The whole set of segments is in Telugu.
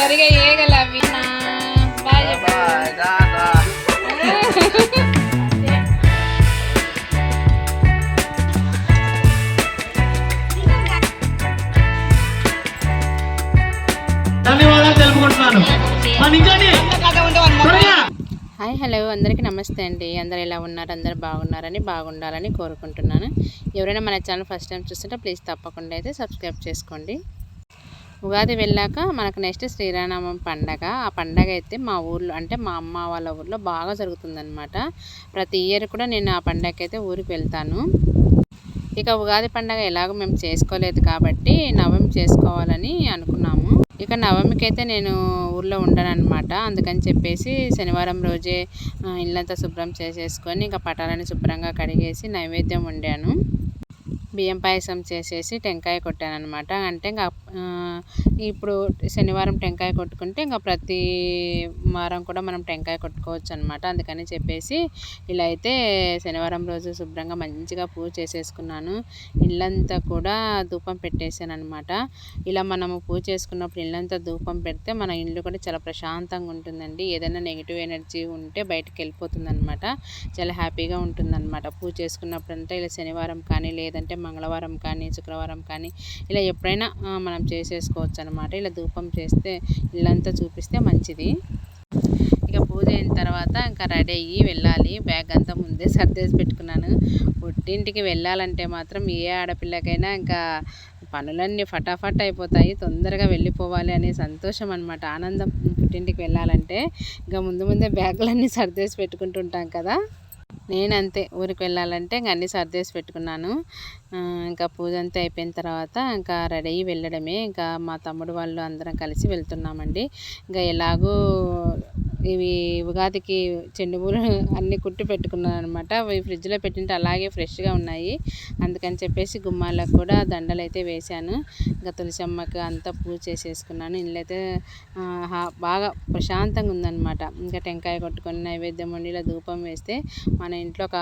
సరిగా ఏగల అవి బాయ్ హాయ్ హలో అందరికీ నమస్తే అండి. అందరు ఎలా ఉన్నారు? అందరు బాగుండాలని కోరుకుంటున్నాను. ఎవరైనా మన ఛానల్ ఫస్ట్ టైం చూస్తుంటే ప్లీజ్ తప్పకుండా అయితే సబ్స్క్రైబ్ చేసుకోండి. ఉగాది వెళ్ళాక మనకు నెక్స్ట్ శ్రీరామనవమి పండగ. ఆ పండగ అయితే మా ఊర్లో అంటే మా అమ్మ వాళ్ళ ఊర్లో బాగా జరుగుతుందన్నమాట. ప్రతి ఇయర్ కూడా నేను ఆ పండగకి అయితే ఊరికి వెళ్తాను. ఇక ఉగాది పండగ ఎలాగో మేము చేసుకోలేదు కాబట్టి నవమి చేసుకోవాలని అనుకున్నాము. ఇక నవమికి అయితే నేను ఊర్లో ఉండను అనమాట. అందుకని చెప్పేసి శనివారం రోజే ఇల్లంతా శుభ్రం చేసేసుకొని ఇంకా పటాలని శుభ్రంగా కడిగేసి నైవేద్యం వండాను. బియ్యం పాయసం చేసేసి టెంకాయ కొట్టాను అనమాట. అంటే ఇంకా ఇప్పుడు శనివారం టెంకాయ కొట్టుకుంటే ఇంకా ప్రతి వారం కూడా మనం టెంకాయ కొట్టుకోవచ్చు అనమాట. అందుకని చెప్పేసి ఇలా అయితే శనివారం రోజు శుభ్రంగా మంచిగా పూజ చేసేసుకున్నాను. ఇల్లంతా కూడా ధూపం పెట్టేసాను అనమాట. ఇలా మనము పూజ చేసుకున్నప్పుడు ఇల్లంతా ధూపం పెడితే మన ఇల్లు కూడా చాలా ప్రశాంతంగా ఉంటుందండి. ఏదైనా నెగిటివ్ ఎనర్జీ ఉంటే బయటకు వెళ్ళిపోతుంది అనమాట. చాలా హ్యాపీగా ఉంటుందన్నమాట. పూజ చేసుకున్నప్పుడు అంతా ఇలా శనివారం కానీ లేదంటే మంగళవారం కానీ శుక్రవారం కానీ ఇలా ఎప్పుడైనా మనం చేసేసుకోవచ్చు అనమాట. ఇలా ధూపం చేస్తే ఇల్లంతా చూపిస్తే మంచిది. ఇక పూజ అయిన తర్వాత ఇంకా రెడీ అయ్యి వెళ్ళాలి. బ్యాగ్ అంతా ముందే సర్దేసి పెట్టుకున్నాను. పుట్టింటికి వెళ్ళాలంటే మాత్రం ఏ ఆడపిల్లకైనా ఇంకా పనులన్నీ ఫటాఫట్ అయిపోతాయి. తొందరగా వెళ్ళిపోవాలి అనే సంతోషం అనమాట, ఆనందం. పుట్టింటికి వెళ్ళాలంటే ఇంకా ముందే బ్యాగులన్నీ సర్దేసి పెట్టుకుంటుంటాం కదా. నేనంతే, ఊరికి వెళ్ళాలంటే ఇంక అన్నీ సర్దేసి పెట్టుకున్నాను. ఇంకా పూజ అంతా అయిపోయిన తర్వాత ఇంకా రెడీ అయ్యి వెళ్ళడమే. ఇంకా మా తమ్ముడు వాళ్ళు అందరం కలిసి వెళ్తున్నామండి. ఇంకా ఎలాగో ఇవి ఉగాదికి చెండు పూలు అన్నీ కుట్టి పెట్టుకున్నాను అనమాట. అవి ఫ్రిడ్జ్లో పెట్టింటే అలాగే ఫ్రెష్గా ఉన్నాయి. అందుకని చెప్పేసి గుమ్మాలకు కూడా దండలు అయితే వేశాను. ఇంకా తులసమ్మకి అంతా పూజ చేసేసుకున్నాను. ఇళ్ళైతే బాగా ప్రశాంతంగా ఉందన్నమాట. ఇంకా టెంకాయ కొట్టుకొని నైవేద్యం వండి ఇలా ధూపం వేస్తే మన ఇంట్లో ఒక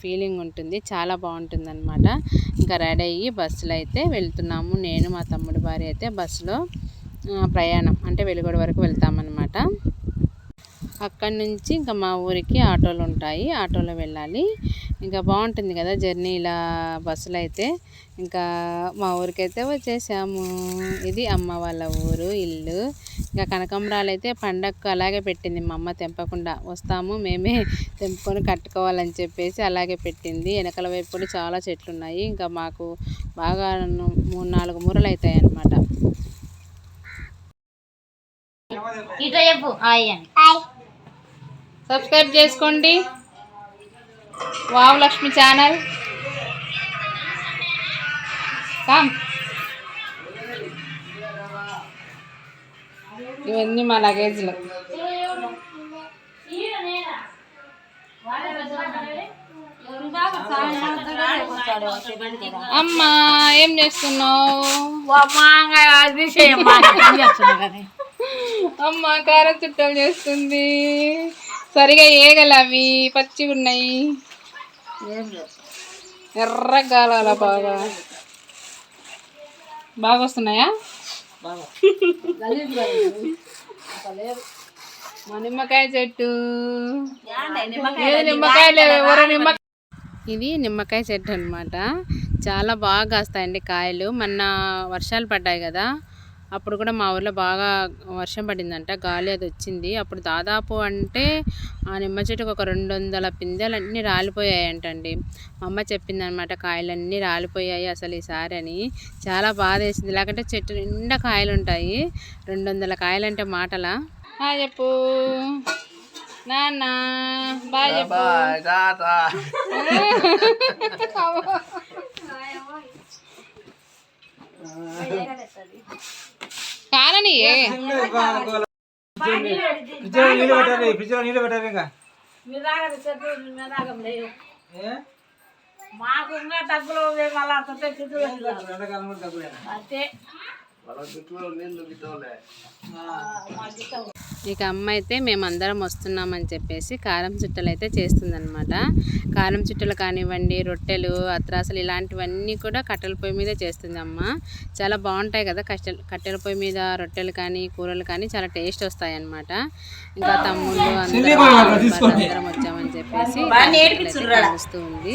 ఫీలింగ్ ఉంటుంది, చాలా బాగుంటుంది అనమాట. ఇంకా రెడీ అయ్యి బస్సులో అయితే వెళ్తున్నాము. నేను మా తమ్ముడు భార్య అయితే బస్సులో ప్రయాణం అంటే వెలుగొడ వరకు వెళ్తామన్నమాట. అక్కడి నుంచి ఇంకా మా ఊరికి ఆటోలు ఉంటాయి, ఆటోలో వెళ్ళాలి. ఇంకా బాగుంటుంది కదా జర్నీ ఇలా బస్సులో అయితే. ఇంకా మా ఊరికైతే వచ్చేసాము. ఇది అమ్మ వాళ్ళ ఊరు ఇల్లు. ఇంకా కనకాంబరాలు అయితే పండగకు అలాగే పెట్టింది మా అమ్మ, తెంపకుండా. వస్తాము మేమే తెంపుకొని కట్టుకోవాలని చెప్పేసి అలాగే పెట్టింది. వెనకల వైపు కూడా చాలా చెట్లు ఉన్నాయి. ఇంకా మాకు బాగా 3-4 మూరలు అవుతాయి అన్నమాట. సబ్స్క్రైబ్ చేసుకోండి వావ్ లక్ష్మి ఛానల్. ఇవన్నీ మా లగేజ్లు. అమ్మా ఏం చేస్తున్నావు? అమ్మ కారం చుట్టలు చేస్తుంది. సరిగా ఏగల అవి పచ్చిగా ఉన్నాయి. ఎర్ర గాలాల బాగా వస్తున్నాయా? మా నిమ్మకాయ చెట్టు, ఇది నిమ్మకాయ చెట్టు అనమాట. చాలా బాగా కాస్తాయండి కాయలు. మొన్న వర్షాలు పడ్డాయి కదా, అప్పుడు కూడా మా ఊర్లో బాగా వర్షం పడిందంట, గాలి అది వచ్చింది. అప్పుడు దాదాపు అంటే ఆ నిమ్మ చెట్టుకు ఒక 200 పిందెలు అన్నీ రాలిపోయాయంటండి. మా అమ్మ చెప్పిందనమాట, కాయలన్నీ రాలిపోయాయి అసలు ఈసారి అని. చాలా బాధ వేసింది. లేకంటే చెట్టు నిండా కాయలు ఉంటాయి. 200 కాయలంటే మాటలా? చెప్పు నాన్న, బాయ్ చెప్పు. కాలని మాకు ఇంకా డబ్బులు ఇక అమ్మ అయితే మేమందరం వస్తున్నామని చెప్పేసి కారం చుట్టలు అయితే చేస్తుందన్నమాట. కారం చుట్టలు కానివ్వండి, రొట్టెలు, అత్రాసలు ఇలాంటివన్నీ కూడా కట్టెల పొయ్యి మీదే చేస్తుంది అమ్మ. చాలా బాగుంటాయి కదా కట్టెల పొయ్యి మీద రొట్టెలు కానీ కూరలు కానీ చాలా టేస్ట్ వస్తాయి అన్నమాట. ఇంకా తమ్ముళ్ళు అందరం వచ్చామని చెప్పేసి కలుస్తూ ఉంది.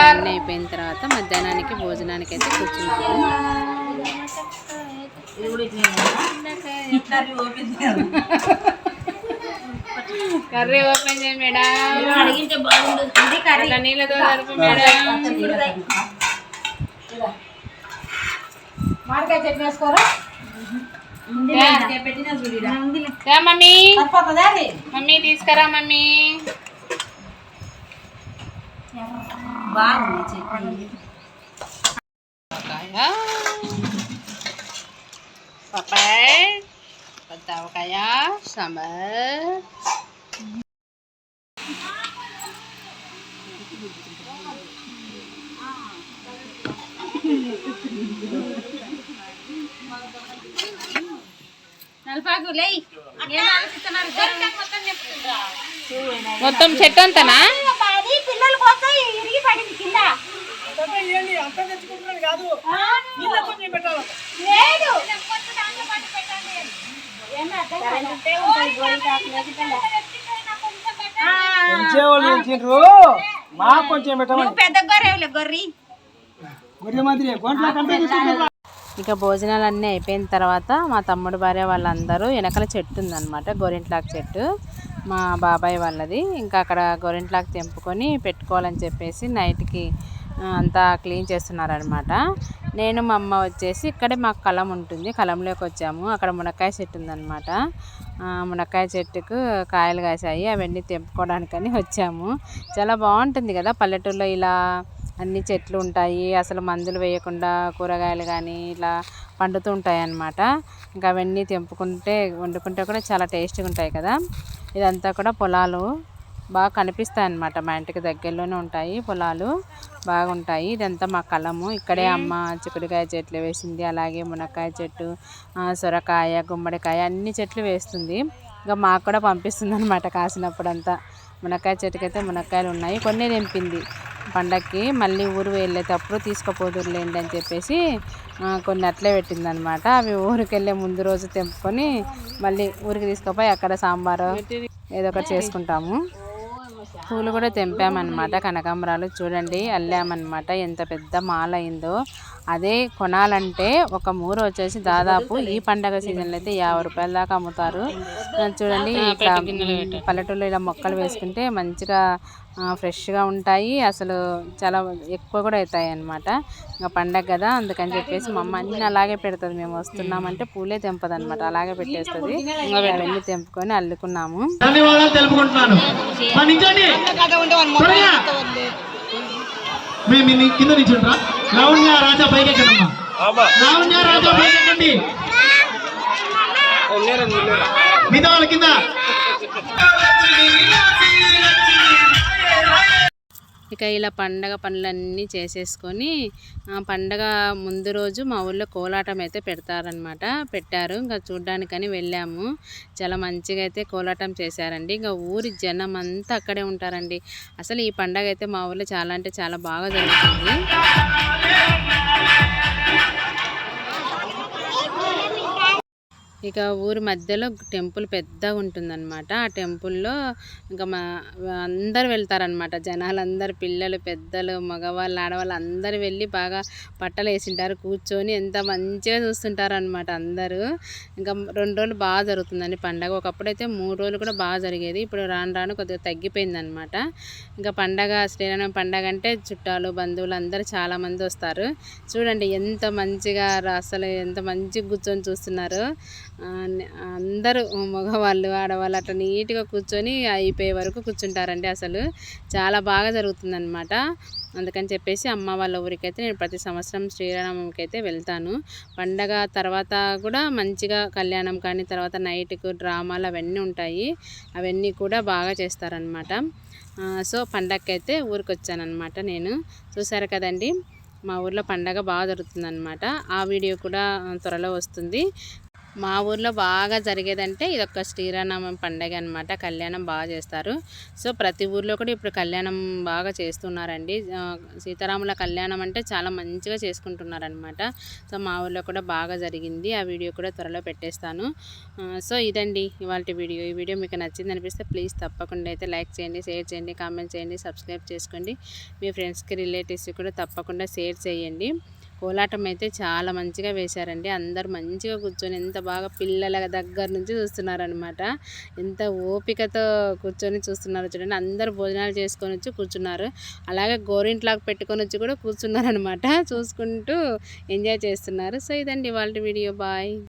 అన్నీ అయిపోయిన తర్వాత మధ్యాహ్నానికి భోజనానికి అయితే కూర్చున్నాము. కర్రీ ఓపెన్ చేయి మేడం, నీళ్ళతో సరుపు మేడం. మామిడికాయ చట్నీ వేసుకోరా మమ్మీ, మమ్మీ తీసుకురా మమ్మీ. బాగుంది చట్నీ. పప్పాయ, పత్తావకాయ, సాంబార్. మొత్తం చెట్టు అంతనా? పిల్లల కోసం ఇరిగి పడింది కింద. ఇక భోజనాలు అన్నీ అయిపోయిన తర్వాత మా తమ్ముడు భార్య వాళ్ళందరూ వెనకాల చెట్టు ఉందన్నమాట, గోరింట్లాకు చెట్టు మా బాబాయ్ వాళ్ళది. ఇంకా అక్కడ గోరింట్లాకు తెంపుకొని పెట్టుకోవాలని చెప్పేసి నైట్కి అంతా క్లీన్ చేస్తున్నారనమాట. నేను మా అమ్మ వచ్చేసి ఇక్కడే మాకు కలం ఉంటుంది, కలంలోకి వచ్చాము. అక్కడ మునక్కాయ చెట్టు ఉందన్నమాట. మునక్కాయ చెట్టుకు కాయలు కాసాయి, అవన్నీ తెంపుకోవడానికని వచ్చాము. చాలా బాగుంటుంది కదా పల్లెటూరులో, ఇలా అన్ని చెట్లు ఉంటాయి, అసలు మందులు వేయకుండా కూరగాయలు కానీ ఇలా పండుతూ ఉంటాయి అన్నమాట. ఇంకా అవన్నీ తెంపుకుంటే వండుకుంటే కూడా చాలా టేస్ట్గా ఉంటాయి కదా. ఇదంతా కూడా పొలాలు బాగా కనిపిస్తాయి అన్నమాట, మా ఇంటికి దగ్గరలోనే ఉంటాయి పొలాలు, బాగుంటాయి. ఇదంతా మా కలము. ఇక్కడే అమ్మ చిక్కుడుకాయ చెట్లు వేసింది, అలాగే మునక్కాయ చెట్టు, సొరకాయ, గుమ్మడికాయ అన్ని చెట్లు వేస్తుంది. ఇంకా మాకు కూడా పంపిస్తుంది అన్నమాట కాసినప్పుడంతా. మునక్కాయ చెట్టుకైతే మునక్కాయలు ఉన్నాయి, కొన్ని తెంపింది పండక్కి, మళ్ళీ ఊరు వెళ్ళేటప్పుడు తీసుకుపోదురులేండి అని చెప్పేసి కొన్ని అట్లే పెట్టిందనమాట. అవి ఊరికి వెళ్ళే ముందు రోజు తెంపుకొని మళ్ళీ ఊరికి తీసుకుపోయి అక్కడ సాంబారు ఏదో ఒకటి చేసుకుంటాము. పూలు కూడా తెంపామన్నమాట, కనకాంబరాలు చూడండి అల్లామన్నమాట. ఎంత పెద్ద మాల అయిందో. అదే కొనాలంటే ఒక మూర వచ్చేసి దాదాపు ఈ పండగ సీజన్లో అయితే 50 రూపాయల దాకా అమ్ముతారు. చూడండి ఇట్లా పల్లెటూరులో ఇలా మొక్కలు వేసుకుంటే మంచిగా ఫ్రెష్గా ఉంటాయి, అసలు చాలా ఎక్కువ కూడా అవుతాయి అన్నమాట. ఇంకా పండగ కదా అందుకని చెప్పేసి మా అమ్మ అన్నీ అలాగే పెడుతుంది. మేము వస్తున్నామంటే పూలే తెంపదు అనమాట, అలాగే పెట్టేస్తుంది. అవన్నీ తెంపుకొని అల్లుకున్నాము. కింద నిల్చుండ్రా. లావణ్య రాజా పైకి ఎక్కడమ్మా, లావణ్య రాజా పైకి ఎక్కండి, మిగతా వాళ్ళ కింద. ఇక ఇలా పండగ పనులన్నీ చేసేసుకొని పండగ ముందు రోజు మా ఊళ్ళో కోలాటం అయితే పెట్టారు. ఇంకా చూడ్డానికని వెళ్ళాము. చాలా మంచిగా అయితే కోలాటం చేశారండి. ఇంకా ఊరి జనం అంతా అక్కడే ఉంటారండి. అసలు ఈ పండగ అయితే మా ఊళ్ళో చాలా అంటే చాలా బాగా జరుగుతుంది. ఇక ఊరి మధ్యలో టెంపుల్ పెద్దగా ఉంటుందన్నమాట. ఆ టెంపుల్లో ఇంకా అందరు వెళ్తారనమాట, జనాలందరూ, పిల్లలు, పెద్దలు, మగవాళ్ళు, ఆడవాళ్ళు అందరూ వెళ్ళి బాగా పట్టలు వేసింటారు, కూర్చొని ఎంత మంచిగా చూస్తుంటారు అనమాట అందరూ. ఇంకా 2 రోజులు బాగా జరుగుతుందండి పండగ. ఒకప్పుడైతే 3 రోజులు కూడా బాగా జరిగేది, ఇప్పుడు రాను రాను కొద్దిగా తగ్గిపోయిందనమాట. ఇంకా పండగ, శ్రీరామ పండగ అంటే చుట్టాలు, బంధువులు అందరూ చాలామంది వస్తారు. చూడండి ఎంత మంచిగా, అసలు ఎంత మంచిగా కూర్చొని చూస్తున్నారు. అందరూ మగవాళ్ళు, ఆడవాళ్ళు అట్లా నీట్గా కూర్చొని అయిపోయే వరకు కూర్చుంటారండి. అసలు చాలా బాగా జరుగుతుందన్నమాట. అందుకని చెప్పేసి అమ్మ వాళ్ళ ఊరికైతే నేను ప్రతి సంవత్సరం శ్రీరామకి అయితే వెళ్తాను. పండగ తర్వాత కూడా మంచిగా కళ్యాణం కానీ, తర్వాత నైట్కు డ్రామాలు అవన్నీ ఉంటాయి, అవన్నీ కూడా బాగా చేస్తారనమాట. సో పండగకి అయితే ఊరికి వచ్చానమాట నేను. చూసారు కదండి, మా ఊర్లో పండగ బాగా జరుగుతుందన్నమాట. ఆ వీడియో కూడా త్వరలో వస్తుంది. మా ఊర్లో బాగా జరిగేదంటే ఇదొక శ్రీరామనవమి పండగ అనమాట. కళ్యాణం బాగా చేస్తారు. సో ప్రతి ఊర్లో కూడా ఇప్పుడు కళ్యాణం బాగా చేస్తున్నారండి. సీతారాముల కళ్యాణం అంటే చాలా మంచిగా చేసుకుంటున్నారనమాట. సో మా ఊర్లో కూడా బాగా జరిగింది. ఆ వీడియో కూడా త్వరలో పెట్టేస్తాను. సో ఇదండి ఇవాల్టి వీడియో. ఈ వీడియో మీకు నచ్చింది అనిపిస్తే ప్లీజ్ తప్పకుండా అయితే లైక్ చేయండి, షేర్ చేయండి, కామెంట్ చేయండి, సబ్స్క్రైబ్ చేసుకోండి. మీ ఫ్రెండ్స్కి, రిలేటివ్స్కి కూడా తప్పకుండా షేర్ చేయండి. కోలాటం అయితే చాలా మంచిగా వేశారండి. అందరూ మంచిగా కూర్చొని ఎంత బాగా పిల్లల దగ్గర నుంచి చూస్తున్నారనమాట. ఎంత ఓపికతో కూర్చొని చూస్తున్నారు చూడండి. అందరూ భోజనాలు చేసుకొని వచ్చి కూర్చున్నారు. అలాగే గోరింట్లాగా పెట్టుకొని వచ్చి కూడా కూర్చున్నారనమాట. చూసుకుంటూ ఎంజాయ్ చేస్తున్నారు. సో ఇదండి ఇవాల్టి వీడియో. బాయ్.